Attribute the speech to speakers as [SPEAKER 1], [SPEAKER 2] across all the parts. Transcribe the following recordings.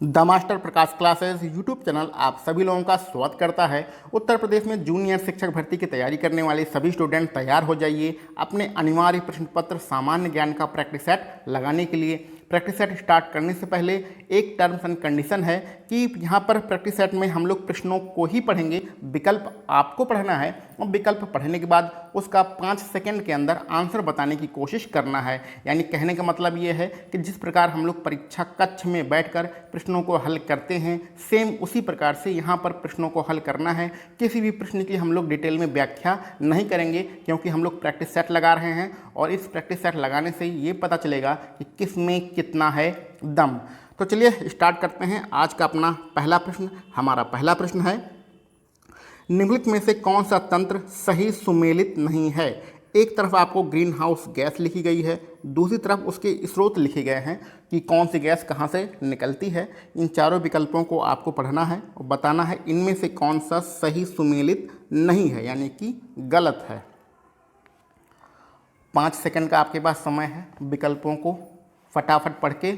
[SPEAKER 1] The master Prakash classes YouTube channel आप सभी लोगों का स्वागत करता है। उत्तर प्रदेश में जूनियर शिक्षक भर्ती की तैयारी करने वाले सभी स्टूडेंट तैयार हो जाइए अपने अनिवार्य प्रश्न पत्र सामान्य ज्ञान का प्रैक्टिस सेट लगाने के लिए। प्रैक्टिस सेट स्टार्ट करने से पहले एक टर्म्स एंड कंडीशन है कि यहाँ पर प्रैक्टिस सेट में हम लोग प्रश्नों को ही पढ़ेंगे, विकल्प आपको पढ़ना है और विकल्प पढ़ने के बाद उसका 5 सेकंड के अंदर आंसर बताने की कोशिश करना है। यानी कहने का मतलब ये है कि जिस प्रकार हम लोग परीक्षा कक्ष में बैठकर प्रश्नों को हल करते हैं, सेम उसी प्रकार से यहाँ पर प्रश्नों को हल करना है। किसी भी प्रश्न की हम लोग डिटेल में व्याख्या नहीं करेंगे क्योंकि हम लोग प्रैक्टिस सेट लगा रहे हैं और इस प्रैक्टिस सेट लगाने से ये पता चलेगा कि किस में कितना है दम। तो चलिए स्टार्ट करते हैं आज का अपना पहला प्रश्न। हमारा पहला प्रश्न है, निम्नलिखित में से कौन सा तंत्र सही सुमेलित नहीं है। एक तरफ आपको ग्रीन हाउस गैस लिखी गई है, दूसरी तरफ उसके स्रोत लिखे गए हैं कि कौन सी गैस कहाँ से निकलती है। इन चारों विकल्पों को आपको पढ़ना है और बताना है इनमें से कौन सा सही सुमेलित नहीं है, यानी कि गलत है। 5 सेकंड का आपके पास समय है, विकल्पों को फटाफट पढ़ के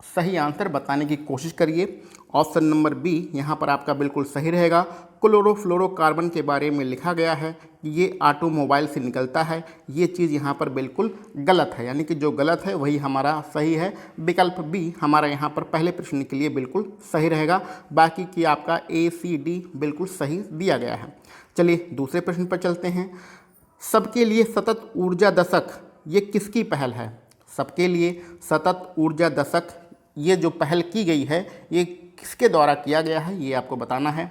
[SPEAKER 1] सही आंसर बताने की कोशिश करिए। ऑप्शन नंबर बी यहाँ पर आपका बिल्कुल सही रहेगा। क्लोरोफ्लोरोकार्बन के बारे में लिखा गया है कि ये ऑटोमोबाइल से निकलता है। ये चीज़ यहाँ पर बिल्कुल गलत है, यानी कि जो गलत है वही हमारा सही है। विकल्प बी हमारा यहाँ पर पहले प्रश्न के लिए बिल्कुल सही रहेगा। बाकी की आपका ए सी डी बिल्कुल सही दिया गया है। चलिए दूसरे प्रश्न पर चलते हैं। सबके लिए सतत ऊर्जा दशक ये किसकी पहल है। सबके लिए सतत ऊर्जा दशक ये जो पहल की गई है ये किसके द्वारा किया गया है, ये आपको बताना है।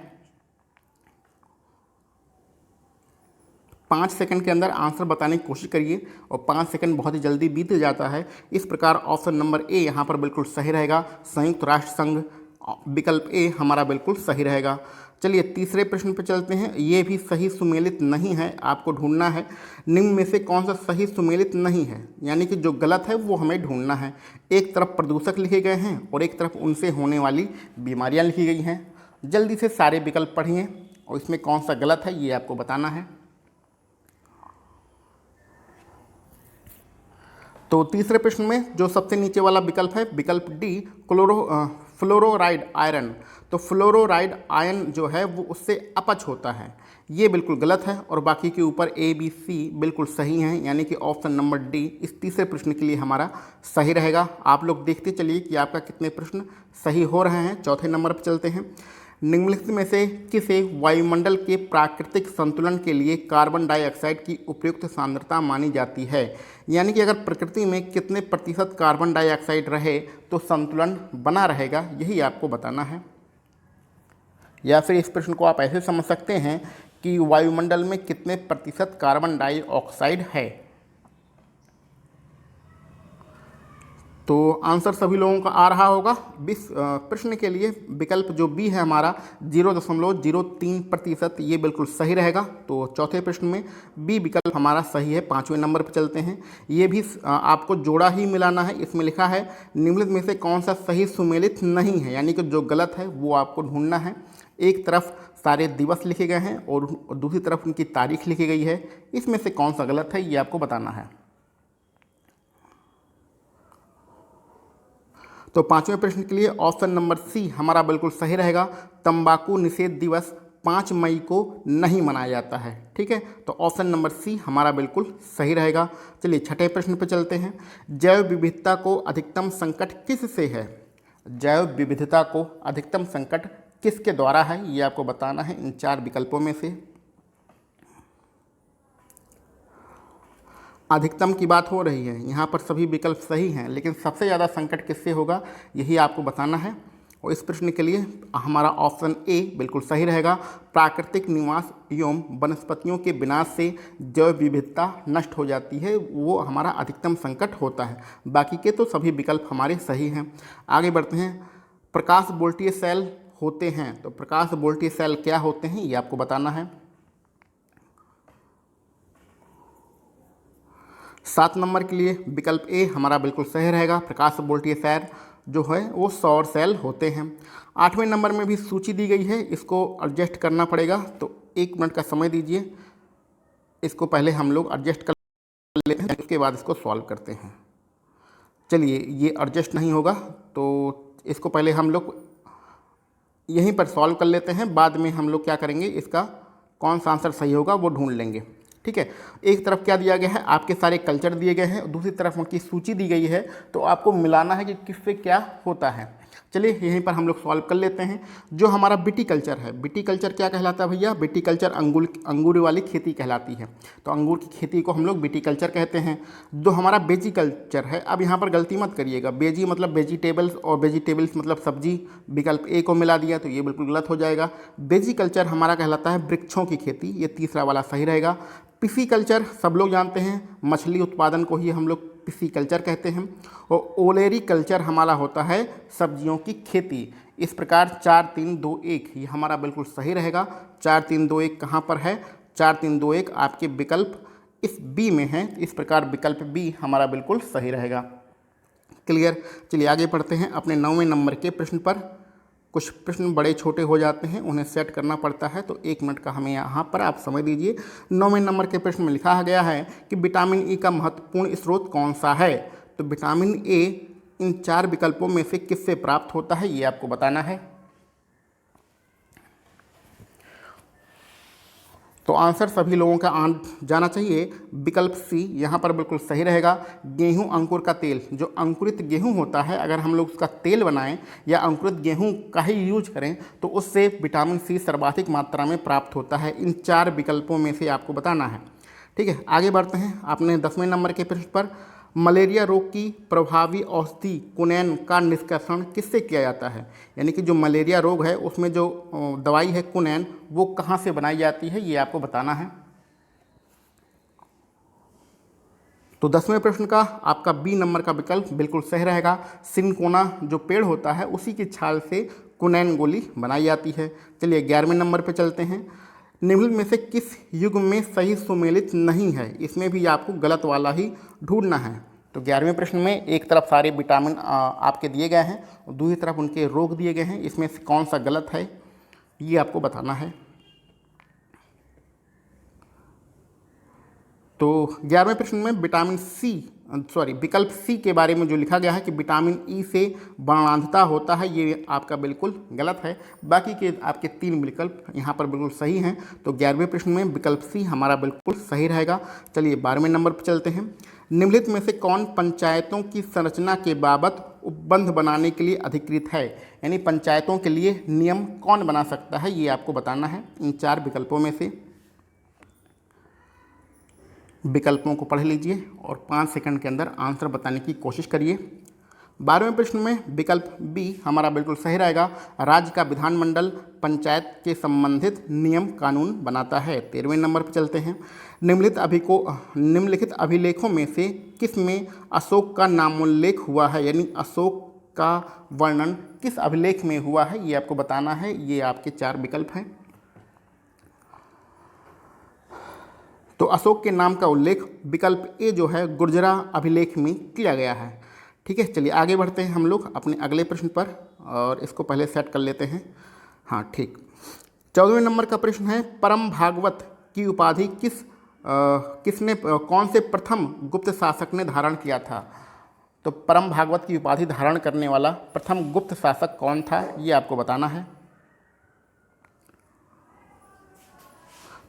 [SPEAKER 1] 5 सेकंड के अंदर आंसर बताने की कोशिश करिए और 5 सेकंड बहुत ही जल्दी बीत जाता है। इस प्रकार ऑप्शन नंबर ए यहाँ पर बिल्कुल सही रहेगा। संयुक्त राष्ट्र संघ विकल्प ए हमारा बिल्कुल सही रहेगा। चलिए तीसरे प्रश्न पर चलते हैं। ये भी सही सुमेलित नहीं है, आपको ढूंढना है निम्न में से कौन सा सही सुमेलित नहीं है, यानी कि जो गलत है वो हमें ढूंढना है। एक तरफ प्रदूषक लिखे गए हैं और एक तरफ उनसे होने वाली बीमारियां लिखी गई हैं। जल्दी से सारे विकल्प पढ़िए और इसमें कौन सा गलत है ये आपको बताना है। तो तीसरे प्रश्न में जो सबसे नीचे वाला विकल्प है विकल्प डी फ्लोरोराइड आयरन, तो फ्लोरोराइड आयन जो है वो उससे अपच होता है, ये बिल्कुल गलत है। और बाकी के ऊपर ए बी सी बिल्कुल सही हैं, यानी कि ऑप्शन नंबर डी इस तीसरे प्रश्न के लिए हमारा सही रहेगा। आप लोग देखते चलिए कि आपका कितने प्रश्न सही हो रहे हैं। चौथे नंबर पर चलते हैं। निम्नलिखित में से किसे वायुमंडल के प्राकृतिक संतुलन के लिए कार्बन डाइऑक्साइड की उपयुक्त सांद्रता मानी जाती है, यानी कि अगर प्रकृति में कितने प्रतिशत कार्बन डाइऑक्साइड रहे तो संतुलन बना रहेगा, यही आपको बताना है। या फिर इस प्रश्न को आप ऐसे समझ सकते हैं कि वायुमंडल में कितने प्रतिशत कार्बन डाइऑक्साइड है। तो आंसर सभी लोगों का आ रहा होगा। 20 प्रश्न के लिए विकल्प जो बी है हमारा 0.03%, ये बिल्कुल सही रहेगा। तो चौथे प्रश्न में बी विकल्प हमारा सही है। 5वें नंबर पर चलते हैं। ये भी आपको जोड़ा ही मिलाना है। इसमें लिखा है निम्नलिखित में से कौन सा सही सुमेलित नहीं है, यानी कि जो गलत है वो आपको ढूंढना है। एक तरफ सारे दिवस लिखे गए हैं और दूसरी तरफ उनकी तारीख लिखी गई है। इसमें से कौन सा गलत है ये आपको बताना है। तो 5वें प्रश्न के लिए ऑप्शन नंबर सी हमारा बिल्कुल सही रहेगा। तंबाकू निषेध दिवस 5 मई को नहीं मनाया जाता है। ठीक है, तो ऑप्शन नंबर सी हमारा बिल्कुल सही रहेगा। चलिए छठे प्रश्न पर चलते हैं। जैव विविधता को अधिकतम संकट किससे है। जैव विविधता को अधिकतम संकट किसके द्वारा है ये आपको बताना है इन 4 विकल्पों में से। अधिकतम की बात हो रही है, यहाँ पर सभी विकल्प सही हैं, लेकिन सबसे ज़्यादा संकट किससे होगा यही आपको बताना है। और इस प्रश्न के लिए हमारा ऑप्शन ए बिल्कुल सही रहेगा। प्राकृतिक निवास एवं वनस्पतियों के विनाश से जैव विविधता नष्ट हो जाती है, वो हमारा अधिकतम संकट होता है। बाकी के तो सभी विकल्प हमारे सही हैं। आगे बढ़ते हैं। प्रकाश वोल्टीय सेल होते हैं, तो प्रकाश वोल्टीय सेल क्या होते हैं ये आपको बताना है। 7 नंबर के लिए विकल्प ए हमारा बिल्कुल सही रहेगा। प्रकाश वोल्टीय सेल जो है वो सौर सेल होते हैं। 8वें नंबर में भी सूची दी गई है, इसको एडजस्ट करना पड़ेगा, तो 1 मिनट का समय दीजिए। इसको पहले हम लोग एडजस्ट कर लेते हैं, उसके बाद इसको सॉल्व करते हैं। चलिए ये एडजस्ट नहीं होगा तो इसको पहले हम लोग यहीं पर सॉल्व कर लेते हैं, बाद में हम लोग क्या करेंगे, इसका कौन सा आंसर सही होगा वो ढूंढ लेंगे। ठीक है, एक तरफ क्या दिया गया है, आपके सारे कल्चर दिए गए हैं, दूसरी तरफ उनकी सूची दी गई है, तो आपको मिलाना है कि किससे क्या होता है। चलिए यहीं पर हम लोग सॉल्व कर लेते हैं। जो हमारा विटीकल्चर है, विटीकल्चर क्या कहलाता है भैया, विटीकल्चर अंगूर वाली खेती कहलाती है, तो अंगूर की खेती को हम लोग विटीकल्चर कहते हैं। जो हमारा बेजीकल्चर है, अब यहाँ पर गलती मत करिएगा, बेजी मतलब वेजिटेबल्स और वेजिटेबल्स मतलब सब्जी, विकल्प ए को मिला दिया तो ये बिल्कुल गलत हो जाएगा। बेजीकल्चर हमारा कहलाता है वृक्षों की खेती, ये तीसरा वाला सही रहेगा। पिसीकल्चर सब लोग जानते हैं, मछली उत्पादन को ही हम लोग पिसीकल्चर कहते हैं। और ओलेरी कल्चर हमारा होता है सब्जियों की खेती। इस प्रकार 4 3 2 1 ये हमारा बिल्कुल सही रहेगा। 4 3 2 1 कहाँ पर है, 4 3 2 1 आपके विकल्प इस बी में है, इस प्रकार विकल्प बी हमारा बिल्कुल सही रहेगा। क्लियर। चलिए आगे पढ़ते हैं अपने 9वें नंबर के प्रश्न पर। कुछ प्रश्न बड़े छोटे हो जाते हैं, उन्हें सेट करना पड़ता है, तो 1 मिनट का हमें यहाँ पर आप समझ लीजिए। 9वें नंबर के प्रश्न में लिखा गया है कि विटामिन ई का महत्वपूर्ण स्रोत कौन सा है। तो विटामिन ए इन 4 विकल्पों में से किससे प्राप्त होता है, ये आपको बताना है। तो आंसर सभी लोगों का जाना चाहिए, विकल्प सी यहाँ पर बिल्कुल सही रहेगा। गेहूं अंकुर का तेल, जो अंकुरित गेहूं होता है, अगर हम लोग उसका तेल बनाएं या अंकुरित गेहूं का ही यूज करें तो उससे विटामिन सी सर्वाधिक मात्रा में प्राप्त होता है। इन 4 विकल्पों में से आपको बताना है। ठीक है, आगे बढ़ते हैं अपने 10वें नंबर के प्रश्न पर। मलेरिया रोग की प्रभावी औषधि कुनैन का निष्कर्षण किससे किया जाता है, यानी कि जो मलेरिया रोग है उसमें जो दवाई है कुनैन, वो कहाँ से बनाई जाती है, ये आपको बताना है। तो 10वें प्रश्न का आपका बी नंबर का विकल्प बिल्कुल सही रहेगा। सिनकोना जो पेड़ होता है उसी की छाल से कुनैन गोली बनाई जाती है। चलिए 11वें नंबर पे चलते हैं। निम्नलिखित में से किस युग में सही सुमेलित नहीं है, इसमें भी आपको गलत वाला ही ढूंढना है। तो 11वें प्रश्न में एक तरफ सारे विटामिन आपके दिए गए हैं और दूसरी तरफ उनके रोग दिए गए हैं, इसमें से कौन सा गलत है ये आपको बताना है। तो 11वें प्रश्न में विटामिन विकल्प सी के बारे में जो लिखा गया है कि विटामिन ई से वर्णांधता होता है, ये आपका बिल्कुल गलत है। बाकी के आपके 3 विकल्प यहाँ पर बिल्कुल सही हैं। तो 11वें प्रश्न में विकल्प सी हमारा बिल्कुल सही रहेगा। चलिए 12वें नंबर पर चलते हैं। निम्नलिखित में से कौन पंचायतों की संरचना के बाबत उपबंध बनाने के लिए अधिकृत है, यानी पंचायतों के लिए नियम कौन बना सकता है, ये आपको बताना है। इन 4 विकल्पों में से विकल्पों को पढ़ लीजिए और 5 सेकंड के अंदर आंसर बताने की कोशिश करिए। 12वें प्रश्न में विकल्प बी हमारा बिल्कुल सही रहेगा। राज्य का विधानमंडल पंचायत के संबंधित नियम कानून बनाता है। 13वें नंबर पर चलते हैं। निम्नलिखित अभिलेखों में से किस में अशोक का नामोल्लेख हुआ है, यानी अशोक का वर्णन किस अभिलेख में हुआ है, ये आपको बताना है। ये आपके 4 विकल्प हैं। तो अशोक के नाम का उल्लेख विकल्प ए जो है गुर्जरा अभिलेख में किया गया है। ठीक है, चलिए आगे बढ़ते हैं हम लोग अपने अगले प्रश्न पर और इसको पहले सेट कर लेते हैं। हाँ ठीक, 14वें नंबर का प्रश्न है, परम भागवत की उपाधि किसने कौन से प्रथम गुप्त शासक ने धारण किया था। तो परम भागवत की उपाधि धारण करने वाला प्रथम गुप्त शासक कौन था, ये आपको बताना है।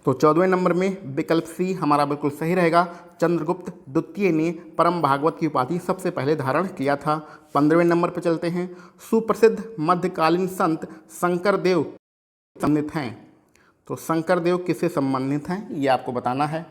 [SPEAKER 1] तो 14वें नंबर में विकल्प सी हमारा बिल्कुल सही रहेगा। चंद्रगुप्त द्वितीय ने परम भागवत की उपाधि सबसे पहले धारण किया था। 15वें नंबर पर चलते हैं। सुप्रसिद्ध मध्यकालीन संत शंकरदेव संबंधित हैं। तो शंकरदेव किससे संबंधित हैं, ये आपको बताना है।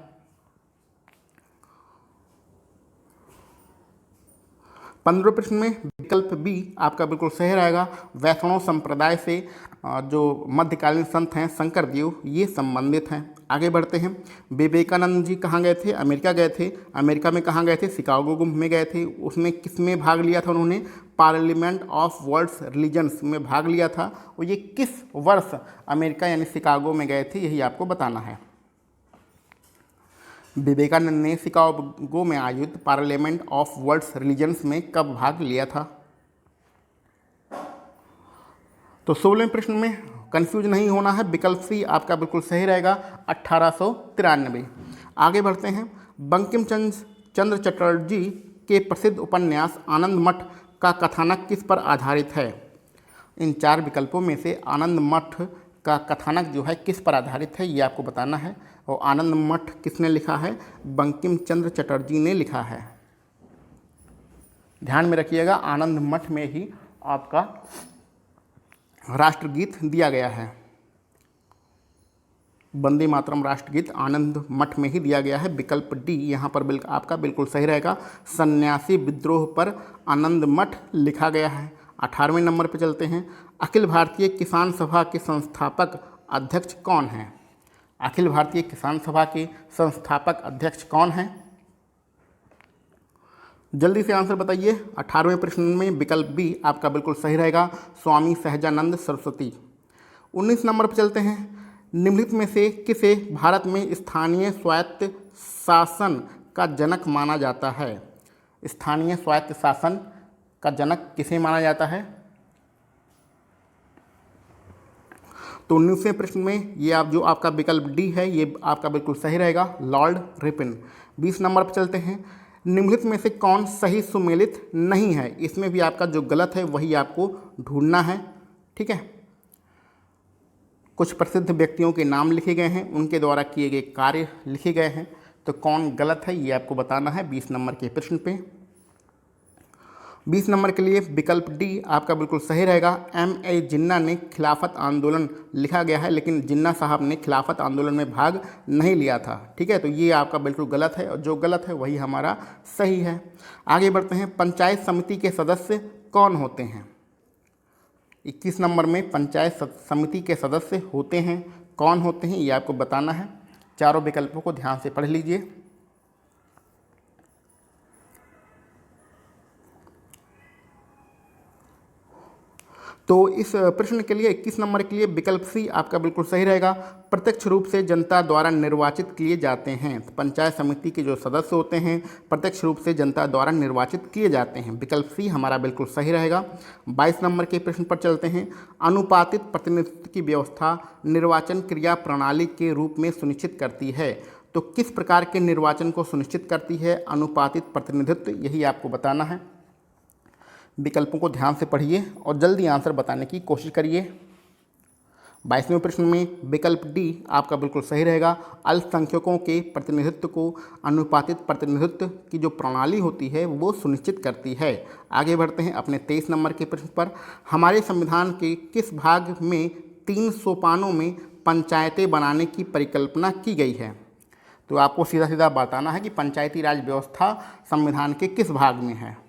[SPEAKER 1] 15वें प्रश्न में विकल्प बी आपका बिल्कुल सही रहेगा। वैष्णव संप्रदाय से जो मध्यकालीन संत हैं शंकरदेव, ये संबंधित हैं। आगे बढ़ते हैं। विवेकानंद जी कहाँ गए थे, अमेरिका गए थे। अमेरिका में कहाँ गए थे, शिकागो में गए थे। उसमें किस में भाग लिया था उन्होंने, पार्लियामेंट ऑफ वर्ल्ड्स रिलीजन्स में भाग लिया था। और ये किस वर्ष अमेरिका यानी शिकागो में गए थे, यही आपको बताना है। विवेकानंद ने शिकागो में आयोजित पार्लियामेंट ऑफ वर्ल्ड्स रिलीजन्स में कब भाग लिया था। तो 16वें प्रश्न में कंफ्यूज नहीं होना है, विकल्प सी आपका बिल्कुल सही रहेगा, 1893। आगे बढ़ते हैं। बंकिम चंद्र चटर्जी के प्रसिद्ध उपन्यास आनंद मठ का कथानक किस पर आधारित है? इन 4 विकल्पों में से आनंद मठ का कथानक जो है किस पर आधारित है, ये आपको बताना है। और आनंद मठ किसने लिखा है? बंकिम चंद्र चटर्जी ने लिखा है। ध्यान में रखिएगा, आनंद मठ में ही आपका राष्ट्रगीत दिया गया है। वंदे मातरम राष्ट्रगीत आनंद मठ में ही दिया गया है। विकल्प डी यहाँ पर आपका बिल्कुल सही रहेगा। सन्यासी विद्रोह पर आनंद मठ लिखा गया है। 18वें नंबर पर चलते हैं। अखिल भारतीय किसान सभा के संस्थापक अध्यक्ष कौन हैं? अखिल भारतीय किसान सभा के संस्थापक अध्यक्ष कौन हैं? जल्दी से आंसर बताइए। 18वें प्रश्न में विकल्प बी आपका बिल्कुल सही रहेगा, स्वामी सहजानंद सरस्वती। 19 नंबर पर चलते हैं। निम्नलिखित में से किसे भारत में स्थानीय स्वायत्त शासन का जनक माना जाता है? स्थानीय स्वायत्त शासन का जनक किसे माना जाता है? तो 19वें प्रश्न में ये जो आपका विकल्प डी है ये आपका बिल्कुल सही रहेगा, लॉर्ड रिपन। 20 नंबर पर चलते हैं। निम्नलिखित में से कौन सही सुमेलित नहीं है? इसमें भी आपका जो गलत है वही आपको ढूंढना है। ठीक है, कुछ प्रसिद्ध व्यक्तियों के नाम लिखे गए हैं, उनके द्वारा किए गए कार्य लिखे गए हैं, तो कौन गलत है ये आपको बताना है 20 नंबर के प्रश्न पे। 20 नंबर के लिए विकल्प डी आपका बिल्कुल सही रहेगा, M.A. जिन्ना ने खिलाफत आंदोलन लिखा गया है, लेकिन जिन्ना साहब ने खिलाफत आंदोलन में भाग नहीं लिया था। ठीक है, तो ये आपका बिल्कुल गलत है और जो गलत है वही हमारा सही है। आगे बढ़ते हैं। पंचायत समिति के सदस्य कौन होते हैं? 21 नंबर में पंचायत समिति के सदस्य होते हैं, कौन होते हैं ये आपको बताना है। चारों विकल्पों को ध्यान से पढ़ लीजिए। तो इस प्रश्न के लिए 21 नंबर के लिए विकल्प सी आपका बिल्कुल सही रहेगा, प्रत्यक्ष रूप से जनता द्वारा निर्वाचित किए जाते हैं। तो पंचायत समिति के जो सदस्य होते हैं प्रत्यक्ष रूप से जनता द्वारा निर्वाचित किए जाते हैं। विकल्प सी हमारा बिल्कुल सही रहेगा। 22 नंबर के प्रश्न पर चलते हैं। अनुपातित प्रतिनिधित्व की व्यवस्था निर्वाचन क्रिया प्रणाली के रूप में सुनिश्चित करती है। तो किस प्रकार के निर्वाचन को सुनिश्चित करती है अनुपातित प्रतिनिधित्व, यही आपको बताना है। विकल्पों को ध्यान से पढ़िए और जल्दी आंसर बताने की कोशिश करिए। 22वें प्रश्न में विकल्प डी आपका बिल्कुल सही रहेगा, अल्पसंख्यकों के प्रतिनिधित्व को अनुपातित प्रतिनिधित्व की जो प्रणाली होती है वो सुनिश्चित करती है। आगे बढ़ते हैं अपने 23 नंबर के प्रश्न पर। हमारे संविधान के किस भाग में 3 सोपानों में पंचायतें बनाने की परिकल्पना की गई है? तो आपको सीधा सीधा बताना है कि पंचायती राज व्यवस्था संविधान के किस भाग में है।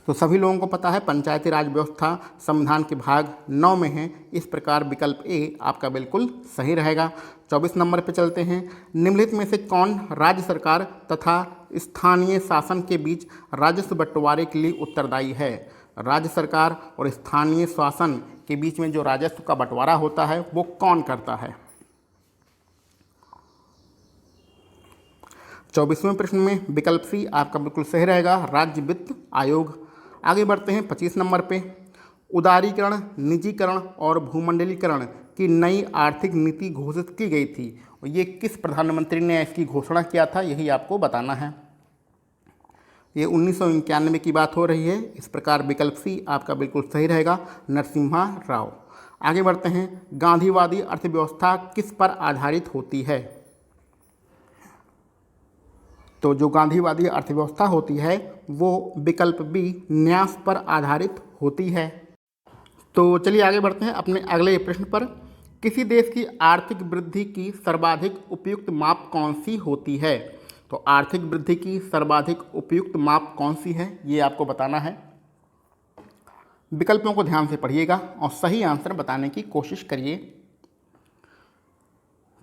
[SPEAKER 1] तो सभी लोगों को पता है पंचायती राज व्यवस्था संविधान के भाग 9 में है। इस प्रकार विकल्प ए आपका बिल्कुल सही रहेगा। 24 नंबर पर चलते हैं। निम्नलिखित में से कौन राज्य सरकार तथा स्थानीय शासन के बीच राजस्व बंटवारे के लिए उत्तरदायी है? राज्य सरकार और स्थानीय शासन के बीच में जो राजस्व का बंटवारा होता है वो कौन करता है? 24वें प्रश्न में विकल्प सी आपका बिल्कुल सही रहेगा, राज्य वित्त आयोग। आगे बढ़ते हैं 25 नंबर पे। उदारीकरण, निजीकरण और भूमंडलीकरण की नई आर्थिक नीति घोषित की गई थी और ये किस प्रधानमंत्री ने इसकी घोषणा किया था, यही आपको बताना है। ये 1991 की बात हो रही है। इस प्रकार विकल्प सी आपका बिल्कुल सही रहेगा, नरसिम्हा राव। आगे बढ़ते हैं। गांधीवादी अर्थव्यवस्था किस पर आधारित होती है? तो जो गांधीवादी अर्थव्यवस्था होती है वो विकल्प बी न्यास पर आधारित होती है। तो चलिए आगे बढ़ते हैं अपने अगले प्रश्न पर। किसी देश की आर्थिक वृद्धि की सर्वाधिक उपयुक्त माप कौन सी होती है? तो आर्थिक वृद्धि की सर्वाधिक उपयुक्त माप कौन सी है ये आपको बताना है। विकल्पों को ध्यान से पढ़िएगा और सही आंसर बताने की कोशिश करिए।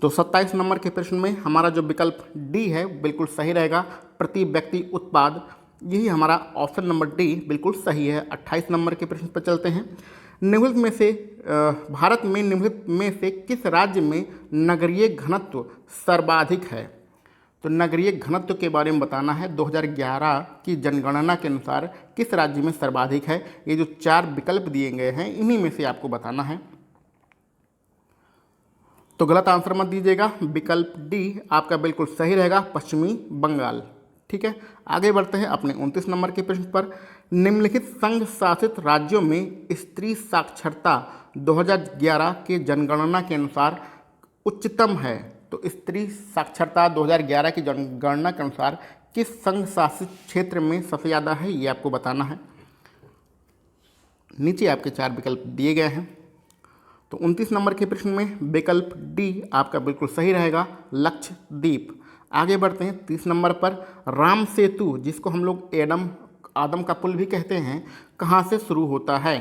[SPEAKER 1] तो 27 नंबर के प्रश्न में हमारा जो विकल्प डी है बिल्कुल सही रहेगा, प्रति व्यक्ति उत्पाद। यही हमारा ऑप्शन नंबर डी बिल्कुल सही है। 28 नंबर के प्रश्न पर चलते हैं। निम्नलिखित में से भारत में निम्नलिखित में से किस राज्य में नगरीय घनत्व सर्वाधिक है? तो नगरीय घनत्व के बारे में बताना है। 2011 की जनगणना के अनुसार किस राज्य में सर्वाधिक है? ये जो 4 विकल्प दिए गए हैं इन्हीं में से आपको बताना है। तो गलत आंसर मत दीजिएगा, विकल्प डी आपका बिल्कुल सही रहेगा, पश्चिमी बंगाल। ठीक है, आगे बढ़ते हैं अपने 29 नंबर के प्रश्न पर। निम्नलिखित संघ शासित राज्यों में स्त्री साक्षरता 2011 के जनगणना के अनुसार उच्चतम है। तो स्त्री साक्षरता 2011 की जनगणना के अनुसार किस संघ शासित क्षेत्र में सबसे ज़्यादा है, ये आपको बताना है। नीचे आपके 4 विकल्प दिए गए हैं। तो 29 नंबर के प्रश्न में विकल्प डी आपका बिल्कुल सही रहेगा, लक्षद्वीप। आगे बढ़ते हैं 30 नंबर पर। राम सेतु, जिसको हम लोग आदम का पुल भी कहते हैं, कहाँ से शुरू होता है?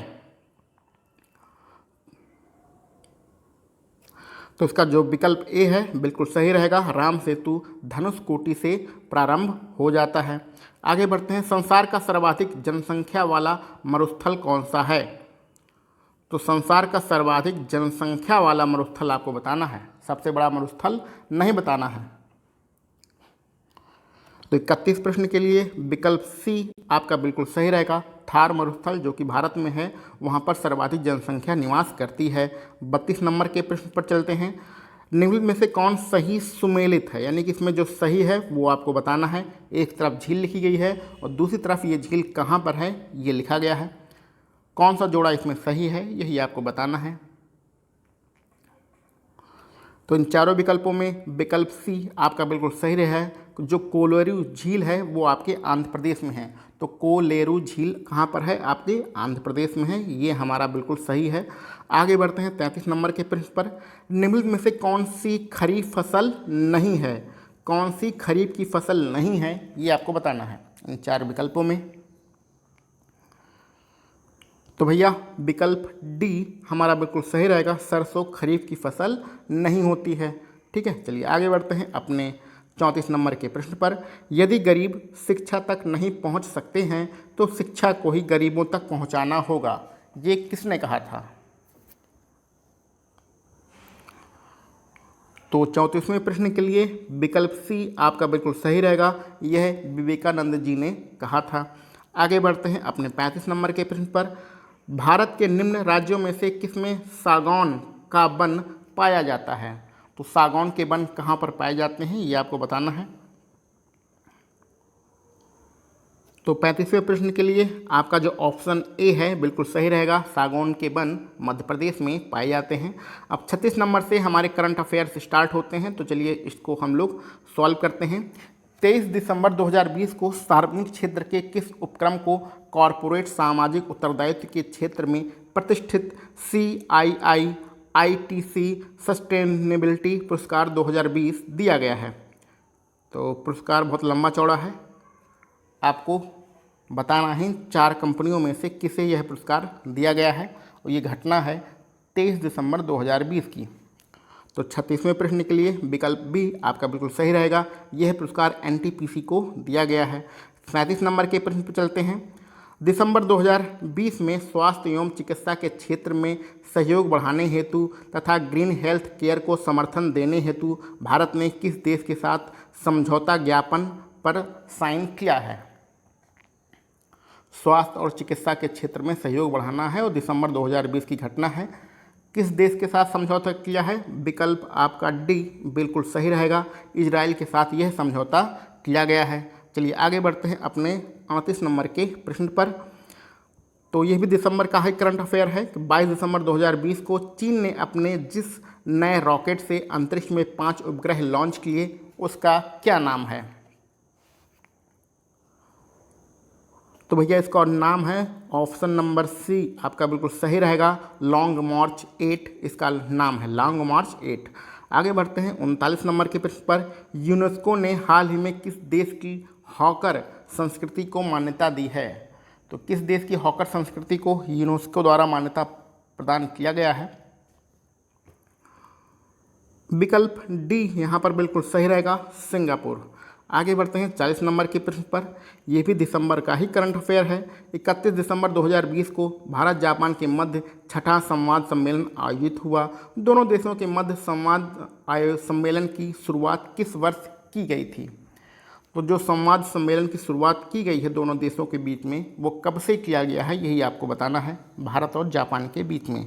[SPEAKER 1] तो इसका जो विकल्प ए है बिल्कुल सही रहेगा, राम सेतु धनुषकोटी से प्रारंभ हो जाता है। आगे बढ़ते हैं, संसार का सर्वाधिक जनसंख्या वाला मरुस्थल कौन सा है? तो संसार का सर्वाधिक जनसंख्या वाला मरुस्थल आपको बताना है, सबसे बड़ा मरुस्थल नहीं बताना है। तो 31 प्रश्न के लिए विकल्प सी आपका बिल्कुल सही रहेगा, थार मरुस्थल जो कि भारत में है, वहाँ पर सर्वाधिक जनसंख्या निवास करती है। 32 नंबर के प्रश्न पर चलते हैं। निम्नलिखित में से कौन सही सुमेलित है, यानी कि इसमें जो सही है वो आपको बताना है। एक तरफ झील लिखी गई है और दूसरी तरफ ये झील कहाँ पर है ये लिखा गया है। कौन सा जोड़ा इसमें सही है यही आपको बताना है। तो इन चारों विकल्पों में विकल्प सी आपका बिल्कुल सही रहा है। जो कोलेरू झील है वो आपके आंध्र प्रदेश में है। तो कोलेरू झील कहाँ पर है? आपके आंध्र प्रदेश में है, ये हमारा बिल्कुल सही है। आगे बढ़ते हैं 33 नंबर के प्रश्न पर। निम्नलिखित में से कौन सी खरीफ फसल नहीं है? कौन सी खरीफ की फसल नहीं है ये आपको बताना है इन 4 विकल्पों में। तो भैया विकल्प डी हमारा बिल्कुल सही रहेगा, सरसों खरीफ की फसल नहीं होती है। ठीक है, चलिए आगे बढ़ते हैं अपने 34 नंबर के प्रश्न पर। यदि गरीब शिक्षा तक नहीं पहुंच सकते हैं तो शिक्षा को ही गरीबों तक पहुंचाना होगा, ये किसने कहा था? तो 34वें प्रश्न के लिए विकल्प सी आपका बिल्कुल सही रहेगा, यह विवेकानंद जी ने कहा था। आगे बढ़ते हैं अपने 35 नंबर के प्रश्न पर। भारत के निम्न राज्यों में से किसमें सागौन का वन पाया जाता है? तो सागौन के वन कहाँ पर पाए जाते हैं ये आपको बताना है। तो 35वें प्रश्न के लिए आपका जो ऑप्शन ए है बिल्कुल सही रहेगा, सागौन के वन मध्य प्रदेश में पाए जाते हैं। अब 36 नंबर से हमारे करंट अफेयर्स स्टार्ट होते हैं, तो चलिए इसको हम लोग सॉल्व करते हैं। 23 दिसंबर 2020 को सार्वजनिक क्षेत्र के किस उपक्रम को कॉरपोरेट सामाजिक उत्तरदायित्व के क्षेत्र में प्रतिष्ठित CII-ITC सस्टेनेबिलिटी पुरस्कार 2020 दिया गया है? तो पुरस्कार बहुत लंबा चौड़ा है, आपको बताना है 4 कंपनियों में से किसे यह पुरस्कार दिया गया है, और ये घटना है 23 दिसंबर 2020 की। तो 36वें प्रश्न के लिए विकल्प बी आपका बिल्कुल सही रहेगा, यह पुरस्कार NTPC को दिया गया है। 37 नंबर के प्रश्न पर चलते हैं। दिसंबर 2020 में स्वास्थ्य एवं चिकित्सा के क्षेत्र में सहयोग बढ़ाने हेतु तथा ग्रीन हेल्थ केयर को समर्थन देने हेतु भारत ने किस देश के साथ समझौता ज्ञापन पर साइन किया है? स्वास्थ्य और चिकित्सा के क्षेत्र में सहयोग बढ़ाना है और दिसंबर 2020 की घटना है। किस देश के साथ समझौता किया है? विकल्प आपका डी बिल्कुल सही रहेगा, इजराइल के साथ यह समझौता किया गया है। चलिए आगे बढ़ते हैं अपने 38 नंबर के प्रश्न पर। तो यह भी दिसंबर का ही करंट अफेयर है कि 22 दिसंबर 2020 को चीन ने अपने जिस नए रॉकेट से अंतरिक्ष में 5 उपग्रह लॉन्च किए उसका क्या नाम है? तो भैया इसका नाम है ऑप्शन नंबर सी आपका बिल्कुल सही रहेगा, लॉन्ग मार्च 8 इसका नाम है, लॉन्ग मार्च 8। आगे बढ़ते हैं 39 नंबर के प्रश्न पर। यूनेस्को ने हाल ही में किस देश की हॉकर संस्कृति को मान्यता दी है? तो किस देश की हॉकर संस्कृति को यूनेस्को द्वारा मान्यता प्रदान किया गया है? विकल्प डी यहाँ पर बिल्कुल सही रहेगा, सिंगापुर। आगे बढ़ते हैं 40 नंबर के प्रश्न पर। यह भी दिसंबर का ही करंट अफेयर है। 31 दिसंबर 2020 को भारत जापान के मध्य 6वां संवाद सम्मेलन आयोजित हुआ। दोनों देशों के मध्य संवाद सम्मेलन की शुरुआत किस वर्ष की गई थी? तो जो संवाद सम्मेलन की शुरुआत की गई है दोनों देशों के बीच में, वो कब से किया गया है यही आपको बताना है, भारत और जापान के बीच में।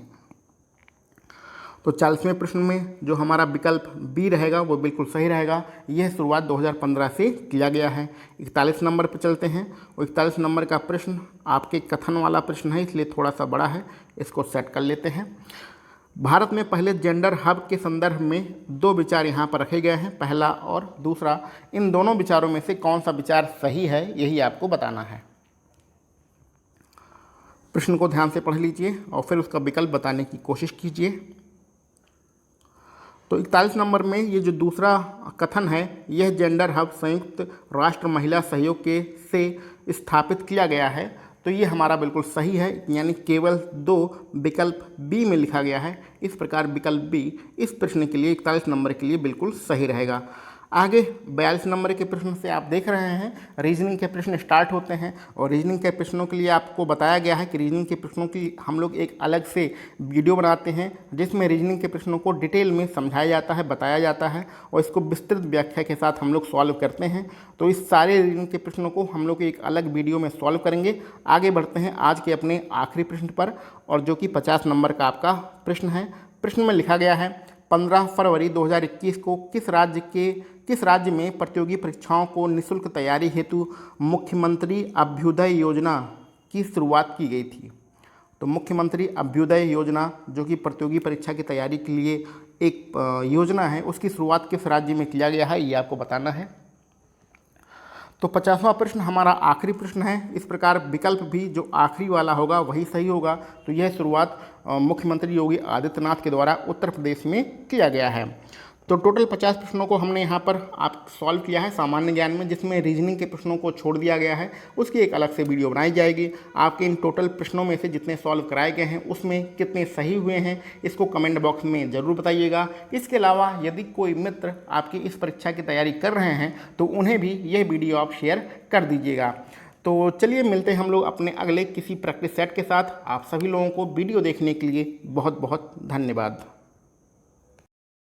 [SPEAKER 1] तो 40वें प्रश्न में जो हमारा विकल्प बी रहेगा वो बिल्कुल सही रहेगा। यह शुरुआत 2015 से किया गया है। 41 नंबर पर चलते हैं और 41 नंबर का प्रश्न आपके कथन वाला प्रश्न है, इसलिए थोड़ा सा बड़ा है, इसको सेट कर लेते हैं। भारत में पहले जेंडर हब के संदर्भ में दो विचार यहाँ पर रखे गए हैं, पहला और दूसरा। इन दोनों विचारों में से कौन सा विचार सही है, यही आपको बताना है। प्रश्न को ध्यान से पढ़ लीजिए और फिर उसका विकल्प बताने की कोशिश कीजिए। तो 41 नंबर में ये जो दूसरा कथन है, यह जेंडर हब संयुक्त राष्ट्र महिला सहयोग के से स्थापित किया गया है, तो ये हमारा बिल्कुल सही है, यानी केवल 2 विकल्प बी में लिखा गया है। इस प्रकार विकल्प बी इस प्रश्न के लिए 41 नंबर के लिए बिल्कुल सही रहेगा। आगे 42 नंबर के प्रश्न से आप देख रहे हैं रीजनिंग के प्रश्न स्टार्ट होते हैं और रीजनिंग के प्रश्नों के लिए आपको बताया गया है कि रीजनिंग के प्रश्नों की हम लोग एक अलग से वीडियो बनाते हैं जिसमें रीजनिंग के प्रश्नों को डिटेल में समझाया जाता है, बताया जाता है और इसको विस्तृत व्याख्या के साथ हम लोग सॉल्व करते हैं। तो इस सारे रीजनिंग के प्रश्नों को हम लोग एक अलग वीडियो में सॉल्व करेंगे। आगे बढ़ते हैं आज के अपने आखिरी प्रश्न पर, और जो कि 50 नंबर का आपका प्रश्न है। प्रश्न में लिखा गया है 15 फरवरी 2021 को किस राज्य में प्रतियोगी परीक्षाओं को निःशुल्क तैयारी हेतु मुख्यमंत्री अभ्युदय योजना की शुरुआत की गई थी। तो मुख्यमंत्री अभ्युदय योजना जो कि प्रतियोगी परीक्षा की तैयारी के लिए एक योजना है, उसकी शुरुआत किस राज्य में किया गया है, ये आपको बताना है। तो 50वां प्रश्न हमारा आखिरी प्रश्न है। इस प्रकार विकल्प भी जो आखिरी वाला होगा वही सही होगा। तो यह शुरुआत मुख्यमंत्री योगी आदित्यनाथ के द्वारा उत्तर प्रदेश में किया गया है। तो टोटल 50 प्रश्नों को हमने यहाँ पर आप सॉल्व किया है सामान्य ज्ञान में, जिसमें रीजनिंग के प्रश्नों को छोड़ दिया गया है। उसकी एक अलग से वीडियो बनाई जाएगी। आपके इन टोटल प्रश्नों में से जितने सॉल्व कराए गए हैं उसमें कितने सही हुए हैं, इसको कमेंट बॉक्स में ज़रूर बताइएगा। इसके अलावा यदि कोई मित्र आपकी इस परीक्षा की तैयारी कर रहे हैं तो उन्हें भी यह वीडियो आप शेयर कर दीजिएगा। तो चलिए मिलते हैं हम लोग अपने अगले किसी प्रैक्टिस सेट के साथ। आप सभी लोगों को वीडियो देखने के लिए बहुत बहुत धन्यवाद।